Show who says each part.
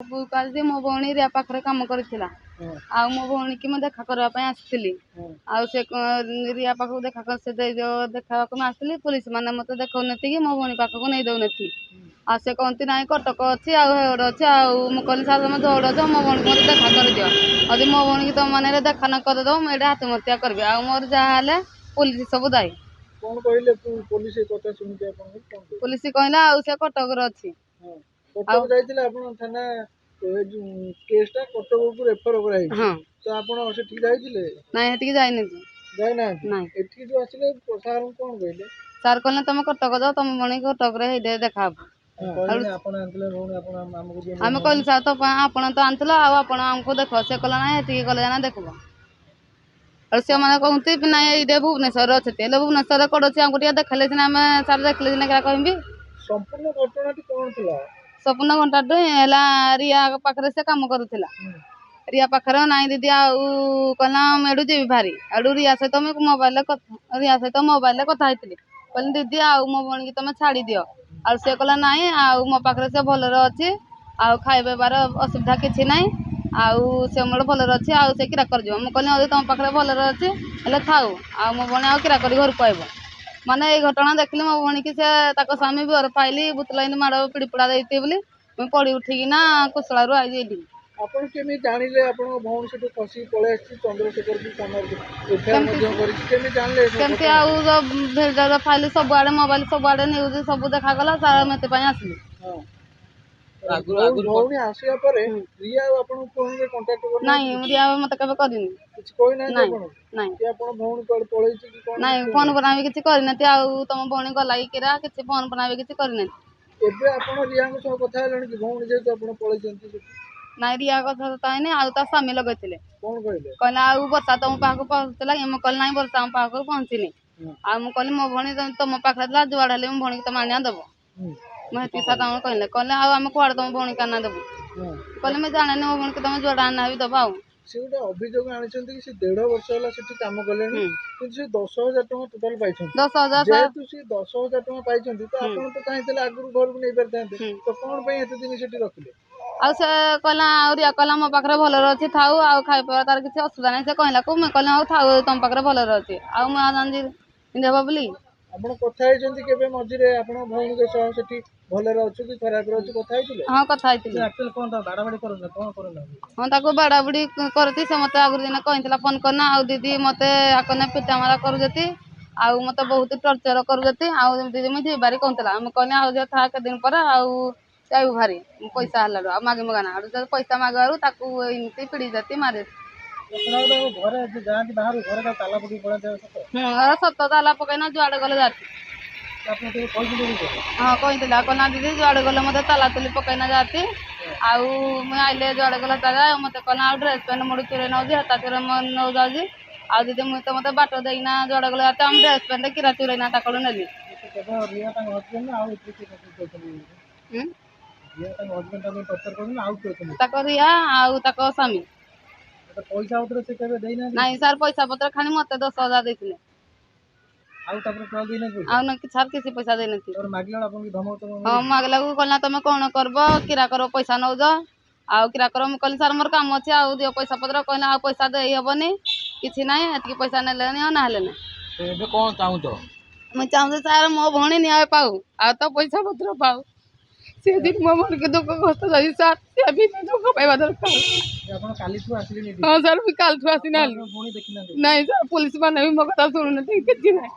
Speaker 1: କାଲି ମୋ ଭଉଣୀ ରିଆ ପାଖରେ କାମ କରିଥିଲା ଆଉ ମୋ ଭଉଣୀ କି ମୁଁ ଦେଖା କରିବା ପାଇଁ ଆସିଥିଲି ଆଉ ସେ ରିଆ ପାଖକୁ ସେ ଦେଖାବାକୁ ମୁଁ ଆସିଥିଲି ପୁଲିସ ମାନେ ମତେ ଦେଖାଉନଥି କି ମୋ ଭଉଣୀ ପାଖକୁ ନେଇ ଦଉନଥି ଆଉ ସେ କହନ୍ତି ନାଇଁ କଟକ ଅଛି ଆଉ ହେଉଡ ଅଛି ଆଉ ମୁଁ କହିଲି ସାର୍ ତମେ ଦୌଡ଼ ମୋ ଭଉଣୀ ମତେ ଦେଖା କରିଦିଅ ଯଦି ମୋ ଭଉଣୀ କି ତମ ମାନେ ଦେଖା ନ କରିଦେବ ମୁଁ ଏଇଟା ଆତ୍ମହତ୍ୟା କରିବି ଆଉ ମୋର ଯାହା ହେଲେ ପୁଲିସ ସବୁ ଦାୟୀ।
Speaker 2: କଣ କହିଲେ ପୁଲିସ କଥା ଶୁଣିକି ଆପଣ
Speaker 1: ପୁଲିସ କହିଲା ଆଉ ସେ କଟକରେ ଅଛି।
Speaker 2: କଟକ ଯାଇଥିଲେ ଆପଣ ଥାନା କେସଟା କଟକକୁ ରେଫର କରାଯାଇଛି ତ ଆପଣ ସେଠିକି ଯାଇଥିଲେ?
Speaker 1: ନାଇଁ ସେଠିକି ଯାଇନି।
Speaker 2: ଯାଇନାହାନ୍ତି? ନାଇଁ ଏଠିକି ଯୋଉ ଆସିଲେ ସାର୍ କଣ କହିଲେ?
Speaker 1: ସାର୍ କହିଲେ ତମେ କଟକ ଯାଅ ତମ ଭଉଣୀ କଟକରେ ହେଇଠି ଦେଖା ହବ। ଆମେ କହିଲୁ ସାର୍ ତ ଆପଣ ତ ଆଣିଥିଲ ଆଉ ଆପଣ ଆମକୁ ଦେଖ ସେ କହିଲା ନାଇଁ ସେଠିକି ଗଲେ ଜାଣା ଦେଖିବ ଆଉ ସେମାନେ କହନ୍ତି ନାଇଁ ଏଇଠି ଭୁବନେଶ୍ୱରରେ ଅଛନ୍ତି ହେଲେ ଭୁବନେଶ୍ୱରରେ କୋଉଠି ଅଛି ଆମକୁ ଟିକେ ଦେଖେଇଲେ ସିନା ଆମେ ସାର୍ ଦେଖିଲେ ସିନା କିରା କହିବି।
Speaker 2: ସମ୍ପୂର୍ଣ୍ଣ ଘଟଣାଟି କଣ ଥିଲା?
Speaker 1: ସମ୍ପୂର୍ଣ୍ଣ ଘଟଣାଟି ହେଲା ରିଆ ପାଖରେ ସେ କାମ କରୁଥିଲା। ରିଆ ପାଖରେ ନାଇଁ ଦିଦି ଆଉ କହିଲା ମୁଁ ଏଠୁ ଯିବି ଭାରି ଏଠୁ ରିଆ ସହିତ ମୋବାଇଲରେ କଥା ହେଇଥିଲି କହିଲି ଦିଦି ଆଉ ମୋ ଭଉଣୀ ତମେ ଛାଡି ଦିଅ ଆଉ ସେ କହିଲା ନାଇଁ ଆଉ ମୋ ପାଖରେ ସେ ଭଲରେ ଅଛି ଆଉ ଖାଇବାର ଅସୁବିଧା କିଛି ନାହିଁ ଆଉ ସେ ମୋର ଭଲରେ ଅଛି ଆଉ ସେ କିରା କରିଯିବ ମୁଁ କହିଲି ଯଦି ତମ ପାଖରେ ଭଲରେ ଅଛି ହେଲେ ଥାଉ ଆଉ ମୋ ଭଉଣୀ ଆଉ କିରା କରି ଘରକୁ ଆଇବ ମାନେ ଏଇ ଘଟଣା ଦେଖିଲି ମୋ ଭଉଣୀ କି ସେ ତାଙ୍କ ସ୍ୱାମୀ ବିଅର ପାଇଲି ବୁତଲାଇନି ମାଡ଼ ପିଡ଼ି ପୋଡ଼ା ଦେଇଥିବେ ବୋଲି ମୁଁ ପଡ଼ି ଉଠିକିନା କୁଶଳାରୁ ଆଇଲି ଏଇଠି।
Speaker 2: ଆପଣ କେମିତି ଜାଣିଲେ ଆପଣଙ୍କ ଭଉଣୀ ସେଠୁ ଖସିକି ପଳେଇ ଆସିଛି ଚନ୍ଦ୍ରଶେଖର
Speaker 1: କେମିତି ଆଉ ଭିଡ଼ିଓ ଫାଇଲ ସବୁଆଡେ ମୋବାଇଲ ସବୁଆଡେ ନ୍ୟୁଜ ସବୁ ଦେଖାଗଲା ତାର ମୁଁ ଏଥିପାଇଁ ଆସିଲି।
Speaker 2: ଭଉଣୀ ଆସିବା ପରେ ରିଆ ଆଉ ଆପଣଙ୍କୁ ଫୋନରେ କଣ୍ଟାକ୍ଟ କରିନାହାନ୍ତି?
Speaker 1: ନାଇଁ ରିଆ ମତେ କେବେ କରିନି।
Speaker 2: କିଛି କହିନାହାନ୍ତି ଆପଣଙ୍କୁ?
Speaker 1: ନାଇଁ
Speaker 2: କି ଆପଣ ଭଉଣୀ କୁଆଡେ ପଳେଇଛି କି କଣ?
Speaker 1: ନାଇଁ ଫୋନ ବନାବି କିଛି କରିନାହାନ୍ତି ଆଉ ତମ ଭଉଣୀ ଗଲା କି କିରା କିଛି ଫୋନ ବନାବି କିଛି କରିନାହାନ୍ତି।
Speaker 2: ଏବେ ଆପଣ ରିଆଙ୍କ ସହ କଥା ହେଲେଣି କି ଭଉଣୀ ଯେହେତୁ ଆପଣ ପଳେଇଛନ୍ତି ସେଠି?
Speaker 1: ନାଇଁ ରିଆ କଥା ତ ହେଇନି ଆଉ ତା ସ୍ୱାମୀ ଲଗେଇଥିଲେ।
Speaker 2: କଣ କହିଲେ?
Speaker 1: କହିଲା ଆଉ ବର୍ଷା ତମ ପାଖକୁ ପହଞ୍ଚିଥିଲା କି ମୁଁ କହିଲି ନାଇଁ ବର୍ଷା ଆମ ପାଖକୁ ପହଞ୍ଚିନି ଆଉ ମୁଁ କହିଲି ମୋ ଭଉଣୀ ତମ ପାଖରେ ଥିଲା ଯୁଆଡେ ହେଲେ ମୋ ଭଉଣୀକି ତମେ ଆଣିଆ ଦବ ମୁଁ ହେତିକି ସାର୍ ତାଙ୍କୁ କହିଲେ ଆଉ ଆମେ କୁଆଡେ ତମ ଭଉଣୀକି ଆଣିଆ ଦେବୁ କହିଲେ ମୁଁ ଜାଣିନି ମୋ ଭଉଣୀକି ତମେ ଯୁଆଡେ ଆଣିଆ ବି ଦବ ଆଉ।
Speaker 2: ସେ ଗୋଟେ ଅଭିଯୋଗ ଆଣିଛନ୍ତି କି ସେ 1.5 ବର୍ଷ ହେଲା ସେଠି କାମ କଲେଣି କିନ୍ତୁ ସେ 10,000 ଟଙ୍କା ଟୋଟାଲ ପାଇଛନ୍ତି।
Speaker 1: 10,000
Speaker 2: ଯେହେତୁ ସେ 10,000 ଟଙ୍କା ପାଇଛନ୍ତି ତ ଆପଣ ତ ଚାହିଁଥିଲେ ଆଗରୁ ଘରକୁ ନେଇ ପାରିଥାନ୍ତେ ତ କଣ ପାଇଁ ଏତେ ଦିନ ସେଠି ରଖିଲେ?
Speaker 1: ଆଉ ସେ କହିଲା ଆଉ ରିଆ କହିଲା ମୋ ପାଖରେ ଭଲରେ ଅଛି ଥାଉ ଆଉ ଖାଇବା ତାର କିଛି ଅସୁବିଧା ନାହିଁ ସେ କହିଲାକୁ ମୁଁ କହିଲି ଆଉ ଥାଉ ତମ ପାଖରେ ଭଲରେ ଅଛି ଆଉ ମୁଁ ଜାଣିଛି ଏମିତି ହବ ବୋଲି।
Speaker 2: ଆପଣ କଥା ହେଇଛନ୍ତି କେବେ ମଝିରେ ଆପଣ ଭଉଣୀଙ୍କ ସହ ସେଠି ଭଲରେ ଅଛୁ କି ଖରାପରେ ଅଛୁ କଥା ହେଇଥିଲେ?
Speaker 1: ହଁ କଥା ହେଇଥିଲି। ହଁ ତାକୁ ବାଡାବୁଡି କରୁଛି ସେ ମତେ ଆଗରୁ ଦିନ କହିଥିଲା ଫୋନ କରନା ଆଉ ଦିଦି ମତେ ଆକନେ ପିଟାମାରା କରୁଛନ୍ତି ଆଉ ମତେ ବହୁତ ଟର୍ଚର କରୁଛନ୍ତି ଆଉ ଦିଦି ମୁଁ ଯିବାରି କହୁଥିଲା ମୁଁ କହିଲି ଆଉ ଯ ଥା କେତେ ଦିନ ପରେ ଆଉ ଯାଇ ଭାରି ପଇସା ହେଲାରୁ ଆଉ ମାଗି ମଗାନା ପଇସା ମାଗବାରୁ ତାକୁ ଏମିତି ପିଡ଼ି ଜାତି ମାରେ।
Speaker 2: ଘରେ ଯାଆନ୍ତି ବାହାରୁ ଘରେ ତାଲା ପକେଇ ପଳାନ୍ତି
Speaker 1: ସତ ତାଲା ପକେଇନା ଯୁଆଡେ ଗଲେ ଯାତି। ହଁ କହିଥିଲା କହିଲା ଦିଦି ଯୁଆଡେ ଗଲେ ମତେ ତାଲା ତୁଲି ପକେଇନା ଯାତି ଆଉ ମୁଁ ଆଇଲେ ଯୁଆଡେ ଗଲେ ତାଲା ମତେ କହିଲା ଆଉ ଡ୍ରେସ ପ୍ୟାଣ୍ଟ ମୋଠୁ ଚୋରେଇ ନଉଛି ହେତା ଚୋରେଇ ନଉ ଯାଉଛି ଆଉ ଦିଦି ମୁଁ ତ ମତେ ବାଟ ଦେଇକିନା ଯୁଆଡେ ଗଲେ ଯାତି ଆମ ଡ୍ରେସ ପ୍ୟାଣ୍ଟ କିରା ଚୋରେଇନା ତାକୁ ନେଲି। ତାଙ୍କ ରିଆ ଆଉ ତାଙ୍କ ସ୍ୱାମୀ।
Speaker 2: ପଇସା ପତ୍ର ସେ କେବେ ଦେଇନାହାନ୍ତି?
Speaker 1: ନାଇଁ ସାର୍ ପଇସା ପତ୍ର ଖାଲି ମତେ 10,000 ଦେଇଥିଲେ।
Speaker 2: ଆଉ ତାପରେ ଦେଇନାହାନ୍ତି?
Speaker 1: ଆଉ ସାର୍ କିଛି ପଇସା ଦେଇନଥିଲି।
Speaker 2: ମାଗିଲା ଆପଣଙ୍କୁ ଧମକ
Speaker 1: ହଁ ମାଗିଲାକୁ କହିଲା ତମେ କଣ କରବ କିରା କର ପଇସା ନଉଛ ଆଉ କିରା କର ମୁଁ କହିଲି ସାର୍ ମୋର କାମ ଅଛି ଆଉ ଦିଅ ପଇସା ପତ୍ର କହିଲା ଆଉ ପଇସା ଦେଇ ହବନି କିଛି ନାହିଁ ଏତିକି ପଇସା ନେଲେନି ଆଉ ନହେଲେ ନାହିଁ।
Speaker 2: ଏବେ କଣ ଚାହୁଁଛ?
Speaker 1: ମୁଁ ଚାହୁଁଛି ସାର୍ ମୋ ଭଉଣୀ ନ୍ୟାୟ ପାଉ ଆଉ ତ ପଇସା ପତ୍ର ପାଉ ସେ ଦିନ ମୋ ଭଉଣୀକୁ ଦୁଃଖ କଷ୍ଟ ଦେଇ ସାର୍ ସେ ବି ଦୁଃଖ ପାଇବା ଦରକାର।
Speaker 2: ଆପଣ କାଲିଠୁ ଆସିଲେନି?
Speaker 1: ହଁ ସାର୍ ମୁଁ କାଲିଠୁ ଆସିନାହିଁ। ନାଇଁ ସାର୍ ପୁଲିସ ମାନେ ବି ମୋ କଥା ଶୁଣୁନାହାନ୍ତି କିଛି ନାହିଁ।